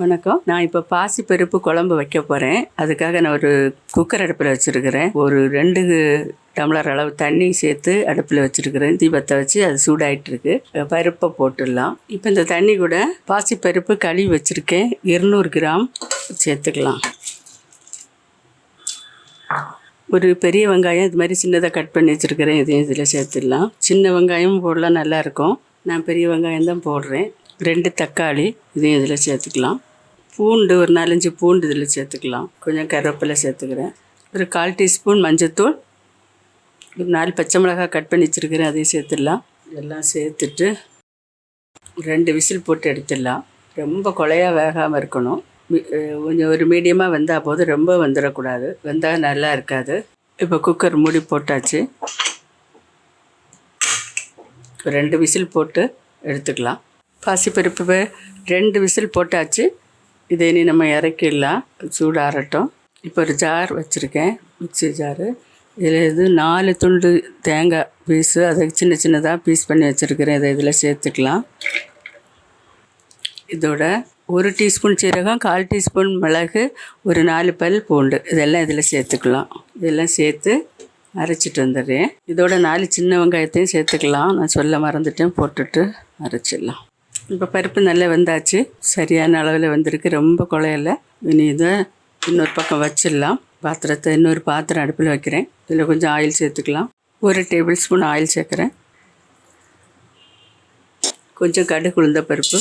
வணக்கம். நான் இப்போ பாசி பருப்பு குழம்பு வைக்க போகிறேன். அதுக்காக நான் ஒரு குக்கர் அடுப்பில் வச்சுருக்கிறேன். ஒரு 2 டம்ளர் அளவு தண்ணி சேர்த்து அடுப்பில் வச்சுருக்கிறேன். தீபத்தை வச்சு அது சூடாகிட்டுருக்கு. பருப்பை போட்டுடலாம். இப்போ இந்த தண்ணி கூட பாசி பருப்பு கழுவி வச்சுருக்கேன். 200 கிராம் சேர்த்துக்கலாம். ஒரு பெரிய வெங்காயம் இது மாதிரி சின்னதாக கட் பண்ணி வச்சுருக்கிறேன். இதையும் இதில் சேர்த்துடலாம். சின்ன வெங்காயம் போடலாம், நல்லாயிருக்கும். நான் பெரிய வெங்காயம் தான் போடுறேன். 2 தக்காளி இதையும் இதில் சேர்த்துக்கலாம். பூண்டு ஒரு 4-5 பூண்டு இதில் சேர்த்துக்கலாம். கொஞ்சம் கருவேப்பிலை சேர்த்துக்கிறேன். ஒரு 1/4 டீஸ்பூன் மஞ்சத்தூள், ஒரு 4 பச்சை மிளகாய் கட் பண்ணி வச்சுருக்கிறேன், அதையும் சேர்த்துடலாம். எல்லாம் சேர்த்துட்டு 2 விசில் போட்டு எடுத்துடலாம். ரொம்ப குழையாக வேகாமல் இருக்கணும். கொஞ்சம் ஒரு மீடியமாக வெந்தால் போது, ரொம்ப வந்துடக்கூடாது. வெந்தால் நல்லா இருக்காது. இப்போ குக்கர் மூடி போட்டாச்சு. 2 விசில் போட்டு எடுத்துக்கலாம். பாசிப்பருப்பு 2 விசில் போட்டாச்சு. இதை இனி நம்ம இறக்கிடலாம். சூடாகட்டும். இப்போ ஒரு ஜார் வச்சுருக்கேன், மிக்ஸி ஜாரு. இதில் 4 துண்டு தேங்காய் பீஸு, அதை சின்ன சின்னதாக பீஸ் பண்ணி வச்சுருக்கிறேன். இதை இதில் சேர்த்துக்கலாம். இதோட 1 டீஸ்பூன் சீரகம், 1/4 டீஸ்பூன் மிளகு, ஒரு 4 பல் பூண்டு இதெல்லாம் இதில் சேர்த்துக்கலாம். இதெல்லாம் சேர்த்து அரைச்சிட்டு வந்துடுறேன். இதோட 4 சின்ன வெங்காயத்தையும் சேர்த்துக்கலாம். நான் சொல்ல மறந்துட்டேன், போட்டுட்டு அரைச்சிடலாம். இப்போ பருப்பு நல்லா வெந்தாச்சு. சரியான அளவில் வந்திருக்கு, ரொம்ப குழையல. இனி இதை இன்னொரு பக்கம் வச்சிடலாம். இன்னொரு பாத்திரம் அடுப்பில் வைக்கிறேன். இதில் கொஞ்சம் ஆயில் சேர்த்துக்கலாம். 1 டேபிள் ஸ்பூன் ஆயில் சேர்க்குறேன். கொஞ்சம் கடுகு உளுந்த பருப்பு,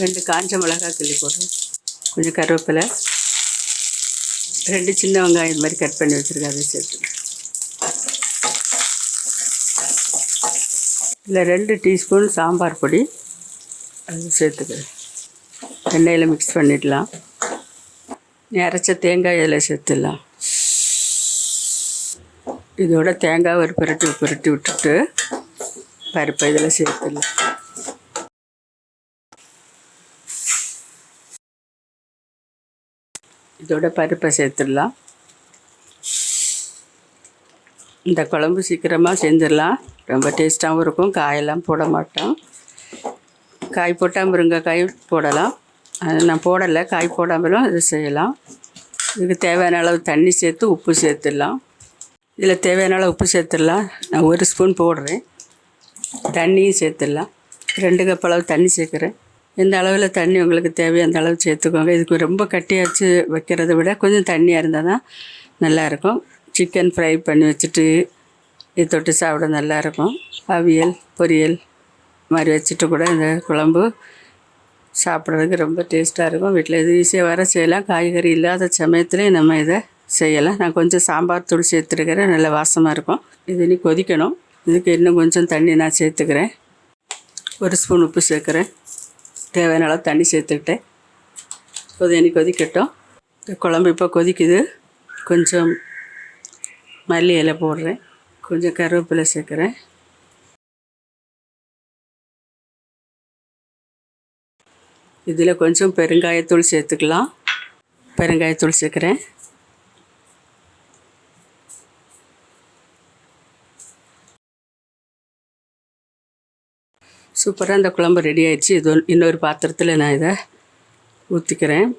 2 காஞ்ச மிளகாய் கிள்ளி போடுறேன். கொஞ்சம் கருவேப்பிலை, 2 சின்ன வெங்காயம் இது மாதிரி கட் பண்ணி வச்சுருக்கேன், அதை சேர்த்து. இல்லை 2 டீஸ்பூன் சாம்பார் பொடி அது சேர்த்துக்கிறேன். எண்ணெயில் மிக்ஸ் பண்ணிடலாம். அரைச்ச தேங்காய் இதில் சேர்த்துடலாம். இதோட தேங்காய் ஒரு புரட்டி விட்டுட்டு பருப்பை இதில் சேர்த்துடலாம். இதோட பருப்பை சேர்த்துடலாம். இந்த குழம்பு சீக்கிரமாக செஞ்சிடலாம். ரொம்ப டேஸ்ட்டாகவும் இருக்கும். காயெல்லாம் போட மாட்டோம். காய் போட்டால் முருங்கைக்காய் போடலாம். நான் போடலை. காய் போடாமலும் இது செய்யலாம். இதுக்கு தேவையான அளவு தண்ணி சேர்த்து உப்பு சேர்த்துடலாம். இதில் தேவையான அளவு உப்பு சேர்த்துடலாம். நான் 1 ஸ்பூன் போடுறேன். தண்ணியும் சேர்த்துடலாம். 2 கப் அளவு தண்ணி சேர்க்குறேன். எந்த அளவில் தண்ணி உங்களுக்கு தேவையோ அந்த அளவு சேர்த்துக்கோங்க. இதுக்கு ரொம்ப கட்டியாச்சு வைக்கிறத விட கொஞ்சம் தண்ணியாக இருந்தால் தான் நல்லாயிருக்கும். சிக்கன் ஃப்ரை பண்ணி வச்சுட்டு இது தொட்டு சாப்பிட நல்லாயிருக்கும். அவியல் பொரியல் மாதிரி வச்சுட்டு கூட இந்த குழம்பு சாப்பிட்றதுக்கு ரொம்ப டேஸ்ட்டாக இருக்கும். வீட்டில் இது ஈஸியாக வர செய்யலாம். காய்கறி இல்லாத சமயத்துலேயே நம்ம இதை செய்யலாம். நான் கொஞ்சம் சாம்பார் தூள் சேர்த்துருக்கிறேன், நல்ல வாசமாக இருக்கும். இது இனி கொதிக்கணும். இதுக்கு இன்னும் கொஞ்சம் தண்ணி நான் சேர்த்துக்கிறேன். 1 ஸ்பூன் உப்பு சேர்க்குறேன். தேவையான அளவு தண்ணி சேர்த்துக்கிட்டேன். இனி கொதிக்கட்டும். இந்த குழம்பு இப்போ கொதிக்குது. கொஞ்சம் மல்லி இலை போடுறேன். கொஞ்சம் கருவேப்பிலை சேர்க்குறேன். இதில் கொஞ்சம் பெருங்காயத்தூள் சேர்த்துக்கலாம். பெருங்காயத்தூள் சேர்க்குறேன். சூப்பராக இந்த குழம்பு ரெடி ஆயிடுச்சு. இது இன்னொரு பாத்திரத்தில் நான் இதை ஊற்றிக்கிறேன்.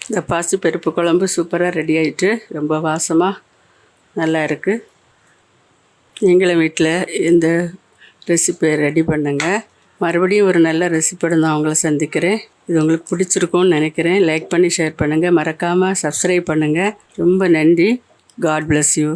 இந்த பாசி பருப்பு குழம்பு சூப்பராக ரெடி ஆகிட்டு ரொம்ப வாசமாக நல்லா இருக்குது. நீங்களும் வீட்டில் இந்த ரெசிபியை ரெடி பண்ணுங்கள். மறுபடியும் ஒரு நல்ல ரெசிபியோடு நான் உங்களை சந்திக்கிறேன். இது உங்களுக்கு பிடிச்சிருக்கும்னு நினைக்கிறேன். லைக் பண்ணி ஷேர் பண்ணுங்கள். மறக்காமல் சப்ஸ்கிரைப் பண்ணுங்கள். ரொம்ப நன்றி. God bless you.